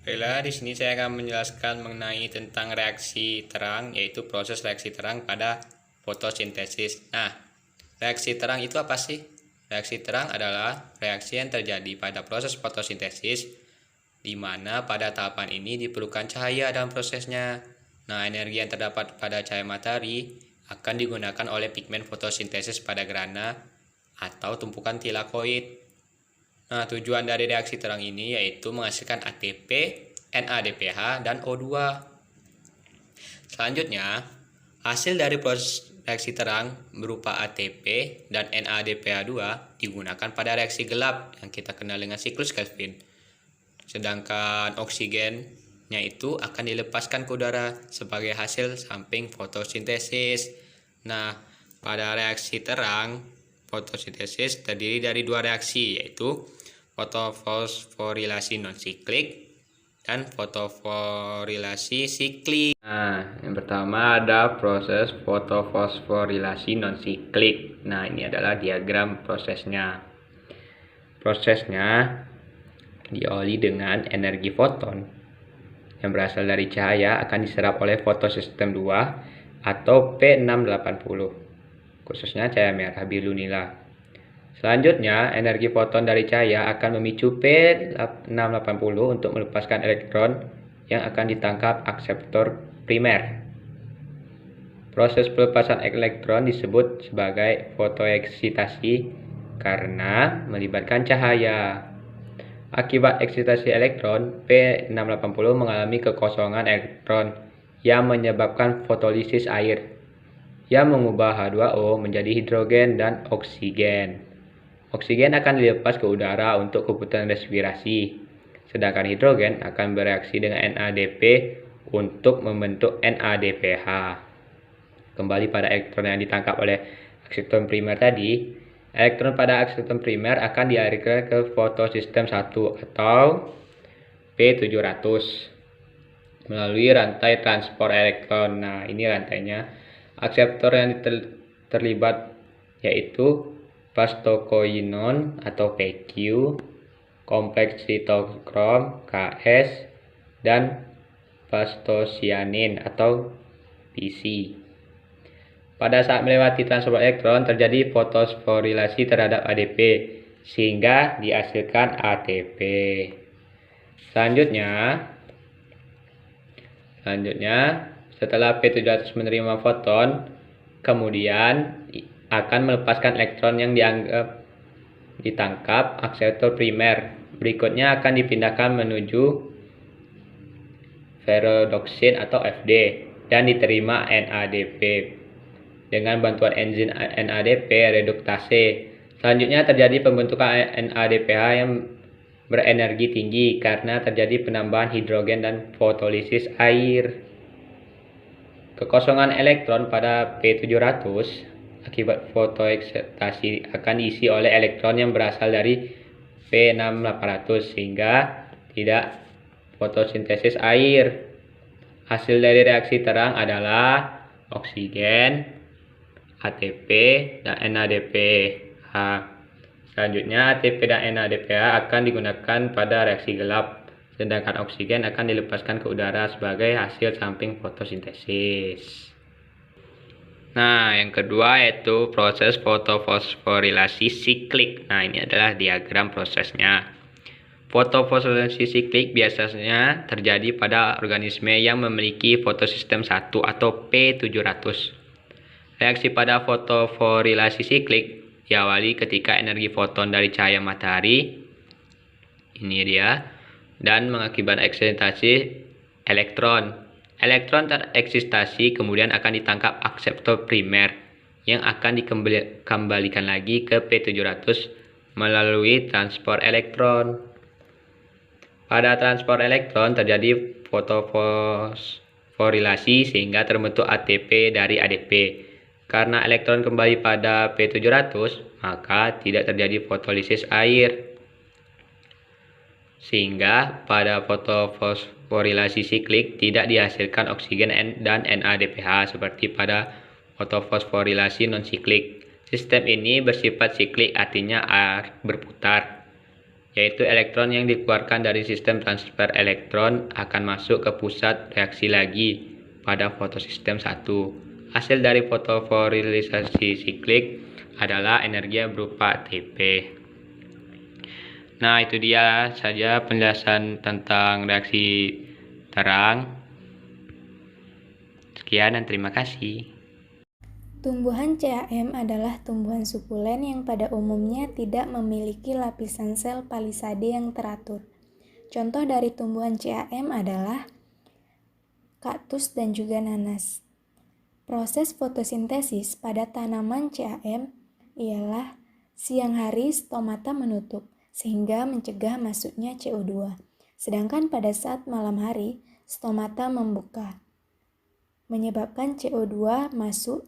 Baiklah, di sini saya akan menjelaskan mengenai tentang reaksi terang, yaitu proses reaksi terang pada fotosintesis. Nah, reaksi terang itu apa sih? Reaksi terang adalah reaksi yang terjadi pada proses fotosintesis, di mana pada tahapan ini diperlukan cahaya dalam prosesnya. Nah, energi yang terdapat pada cahaya matahari akan digunakan oleh pigmen fotosintesis pada gerhana atau tumpukan tilakoid. Nah, tujuan dari reaksi terang ini yaitu menghasilkan ATP, NADPH, dan O2. Selanjutnya, hasil dari proses reaksi terang berupa ATP dan NADPH2 digunakan pada reaksi gelap yang kita kenal dengan siklus Kelvin. Sedangkan oksigennya itu akan dilepaskan ke udara sebagai hasil samping fotosintesis. Nah, pada reaksi terang, fotosintesis terdiri dari dua reaksi, yaitu fotofosforilasi non-siklik dan fotofosforilasi siklik. Nah, yang pertama ada proses fotofosforilasi non-siklik. Nah, ini adalah diagram prosesnya. Prosesnya diawali dengan energi foton yang berasal dari cahaya akan diserap oleh fotosistem 2 atau P680, khususnya cahaya merah biru nila. Selanjutnya, energi foton dari cahaya akan memicu P680 untuk melepaskan elektron yang akan ditangkap akseptor primer. Proses pelepasan elektron disebut sebagai fotoeksitasi karena melibatkan cahaya. Akibat eksitasi elektron, P680 mengalami kekosongan elektron yang menyebabkan fotolisis air yang mengubah H2O menjadi hidrogen dan oksigen. Oksigen akan dilepas ke udara untuk kebutuhan respirasi, sedangkan hidrogen akan bereaksi dengan NADP untuk membentuk NADPH. Kembali pada elektron yang ditangkap oleh akseptor primer tadi, elektron pada akseptor primer akan dialirkan ke fotosistem 1 atau P700 melalui rantai transport elektron. Nah, ini rantainya. Akseptor yang terlibat yaitu plastokoinon atau PQ, kompleks sitokrom KS, dan plastosianin atau PC. Pada saat melewati transport elektron terjadi fotosforilasi terhadap ADP sehingga dihasilkan ATP. Selanjutnya setelah P700 menerima foton, kemudian akan melepaskan elektron yang ditangkap akseptor primer. Berikutnya akan dipindahkan menuju ferrodoksin atau FD dan diterima NADP dengan bantuan enzim NADP reduktase. Selanjutnya terjadi pembentukan NADPH yang berenergi tinggi karena terjadi penambahan hidrogen dan fotolisis air. Kekosongan elektron pada P700 akibat fotoeksitasi akan diisi oleh elektron yang berasal dari P6800 sehingga tidak fotosintesis air. Hasil dari reaksi terang adalah oksigen, ATP, dan NADPH. Selanjutnya ATP dan NADPH akan digunakan pada reaksi gelap, sedangkan oksigen akan dilepaskan ke udara sebagai hasil samping fotosintesis. Nah, yang kedua yaitu proses fotofosforilasi siklik. Nah, ini adalah diagram prosesnya. Fotofosforilasi siklik biasanya terjadi pada organisme yang memiliki fotosistem 1 atau P700. Reaksi pada fotofosforilasi siklik diawali ketika energi foton dari cahaya matahari, ini dia, dan mengakibatkan eksitasi elektron. Elektron tereksitasi kemudian akan ditangkap akseptor primer yang akan dikembalikan lagi ke P700 melalui transport elektron. Pada transport elektron terjadi fotofosforilasi sehingga terbentuk ATP dari ADP. Karena elektron kembali pada P700, maka tidak terjadi fotolisis air. Sehingga pada fotofosforilasi siklik tidak dihasilkan oksigen dan NADPH seperti pada fotofosforilasi non-siklik. Sistem ini bersifat siklik, artinya berputar. yaitu elektron yang dikeluarkan dari sistem transfer elektron akan masuk ke pusat reaksi lagi pada fotosistem 1. Hasil dari fotofosilirisasi siklik adalah energi berupa ATP. Nah, itu dia saja penjelasan tentang reaksi terang. Sekian dan terima kasih. Tumbuhan CAM adalah tumbuhan sukulen yang pada umumnya tidak memiliki lapisan sel palisade yang teratur. Contoh dari tumbuhan CAM adalah kaktus dan juga nanas. Proses fotosintesis pada tanaman CAM ialah siang hari stomata menutup sehingga mencegah masuknya CO2. Sedangkan pada saat malam hari stomata membuka, menyebabkan CO2 masuk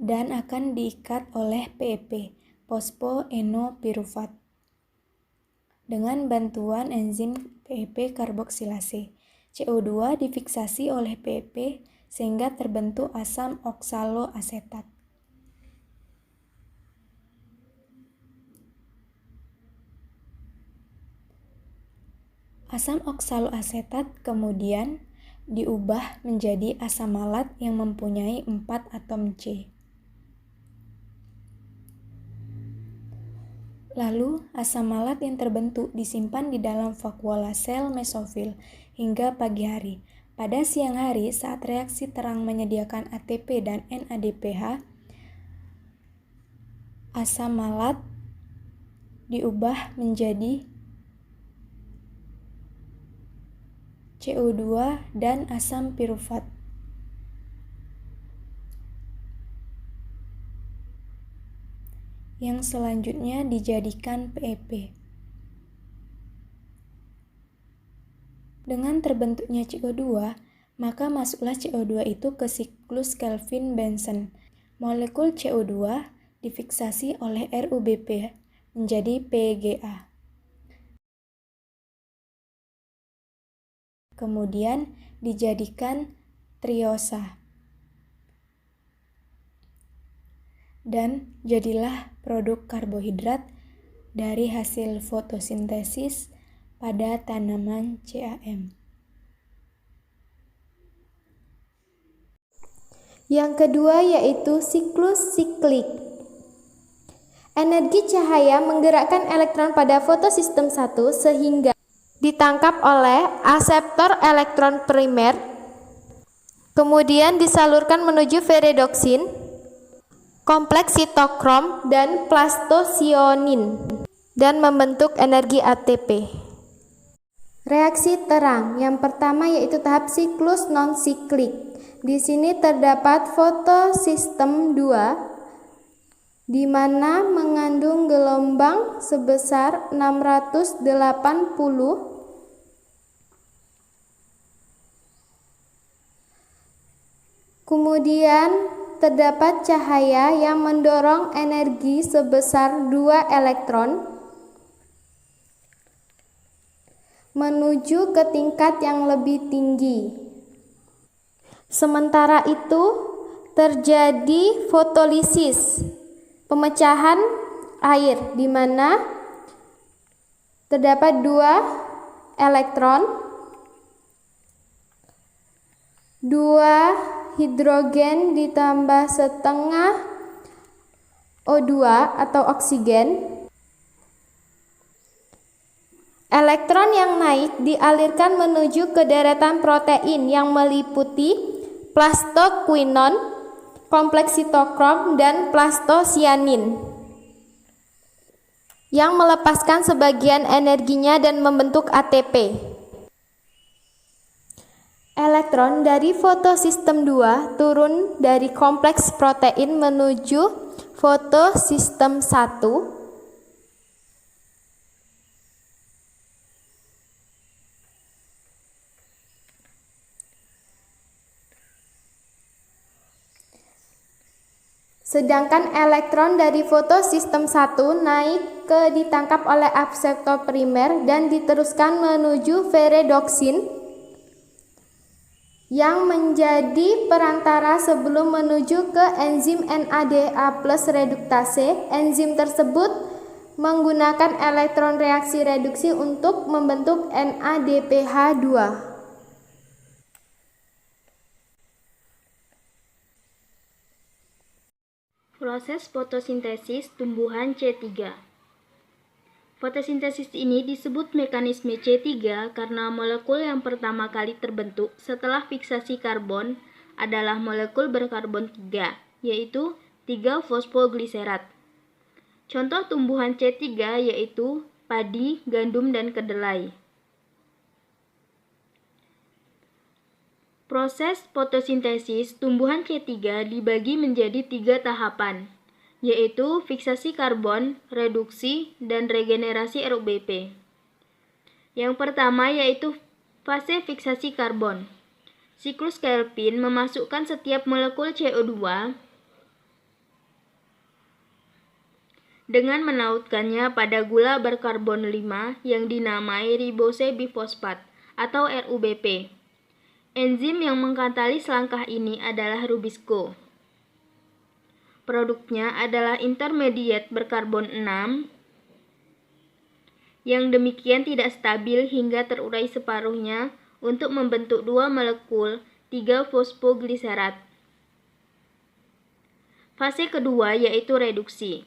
dan akan diikat oleh PEP, fosfoenopirufat, dengan bantuan enzim PEP karboksilase. CO2 difiksasi oleh PEP sehingga terbentuk asam oksaloasetat. Asam oksaloasetat kemudian diubah menjadi asam malat yang mempunyai 4 atom C. Lalu, asam malat yang terbentuk disimpan di dalam vakuola sel mesofil hingga pagi hari. Pada siang hari, saat reaksi terang menyediakan ATP dan NADPH, asam malat diubah menjadi CO2 dan asam pirufat. Yang selanjutnya dijadikan PEP. Dengan terbentuknya CO2, maka masuklah CO2 itu ke siklus Kelvin-Benson. Molekul CO2 difiksasi oleh RuBP menjadi PGA. Kemudian dijadikan triosa. Dan jadilah produk karbohidrat dari hasil fotosintesis pada tanaman CAM. Yang kedua yaitu siklus siklik. Energi cahaya menggerakkan elektron pada fotosistem 1 sehingga ditangkap oleh aseptor elektron primer, kemudian disalurkan menuju ferredoksin, kompleks sitokrom dan plastosionin dan membentuk energi ATP. Reaksi terang yang pertama yaitu tahap siklus non-siklik. Di sini terdapat fotosistem 2 di mana mengandung gelombang sebesar 680. Kemudian terdapat cahaya yang mendorong energi sebesar 2 elektron menuju ke tingkat yang lebih tinggi. Sementara itu terjadi fotolisis, pemecahan air di mana terdapat 2 elektron, 2 hidrogen ditambah setengah O2 atau oksigen. Elektron yang naik dialirkan menuju ke deretan protein yang meliputi plastoquinon, kompleks sitokrom, dan plastosianin yang melepaskan sebagian energinya dan membentuk ATP. Elektron dari fotosistem 2 turun dari kompleks protein menuju fotosistem 1. Sedangkan elektron dari fotosistem 1 naik ke ditangkap oleh aseptor primer dan diteruskan menuju ferredoksin yang menjadi perantara sebelum menuju ke enzim NADH+ reduktase. Enzim tersebut menggunakan elektron reaksi reduksi untuk membentuk NADPH2. Proses fotosintesis tumbuhan C3. Fotosintesis ini disebut mekanisme C3 karena molekul yang pertama kali terbentuk setelah fiksasi karbon adalah molekul berkarbon 3, yaitu 3-fosfogliserat. Contoh tumbuhan C3 yaitu padi, gandum, dan kedelai. Proses fotosintesis tumbuhan C3 dibagi menjadi 3 tahapan, yaitu fiksasi karbon, reduksi, dan regenerasi RUBP. Yang pertama yaitu fase fiksasi karbon. Siklus Kelvin memasukkan setiap molekul CO2 dengan menautkannya pada gula berkarbon 5 yang dinamai ribose bifosfat atau RUBP. Enzim yang mengkatalis langkah ini adalah Rubisco. Produknya adalah intermediat berkarbon 6 yang demikian tidak stabil hingga terurai separuhnya untuk membentuk 2 molekul 3-fosfogliserat. Fase kedua yaitu reduksi.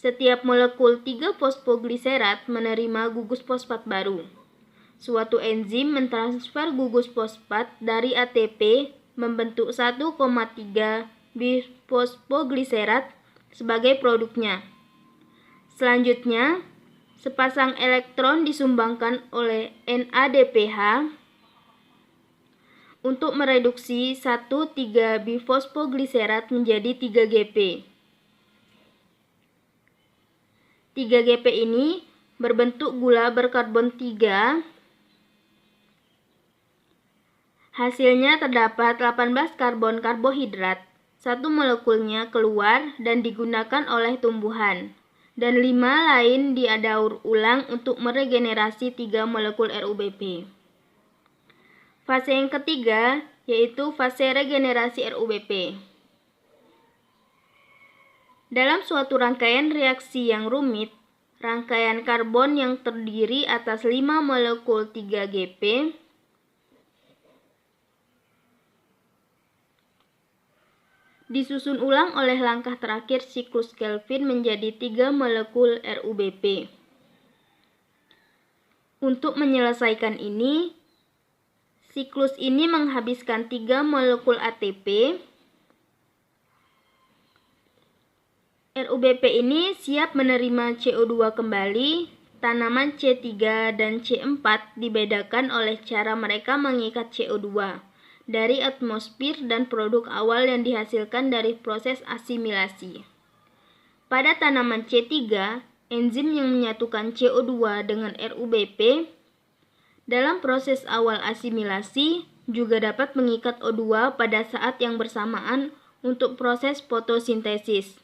Setiap molekul 3-fosfogliserat menerima gugus fosfat baru. Suatu enzim mentransfer gugus fosfat dari ATP membentuk 1,3 bifosfogliserat sebagai produknya. Selanjutnya, sepasang elektron disumbangkan oleh NADPH untuk mereduksi 1,3-bifosfogliserat menjadi 3-GP. 3-GP ini berbentuk gula berkarbon 3. Hasilnya terdapat 18 karbon karbohidrat. 1 molekulnya keluar dan digunakan oleh tumbuhan, dan 5 lain diadaur ulang untuk meregenerasi 3 molekul RUBP. Fase yang ketiga yaitu fase regenerasi RUBP. Dalam suatu rangkaian reaksi yang rumit, rangkaian karbon yang terdiri atas 5 molekul 3-GP disusun ulang oleh langkah terakhir siklus Kelvin menjadi 3 molekul RUBP. Untuk menyelesaikan ini, siklus ini menghabiskan 3 molekul ATP. RUBP ini siap menerima CO2 kembali. Tanaman C3 dan C4 dibedakan oleh cara mereka mengikat CO2 dari atmosfer dan produk awal yang dihasilkan dari proses asimilasi. Pada tanaman C3, enzim yang menyatukan CO2 dengan RUBP dalam proses awal asimilasi juga dapat mengikat O2 pada saat yang bersamaan untuk proses fotosintesis.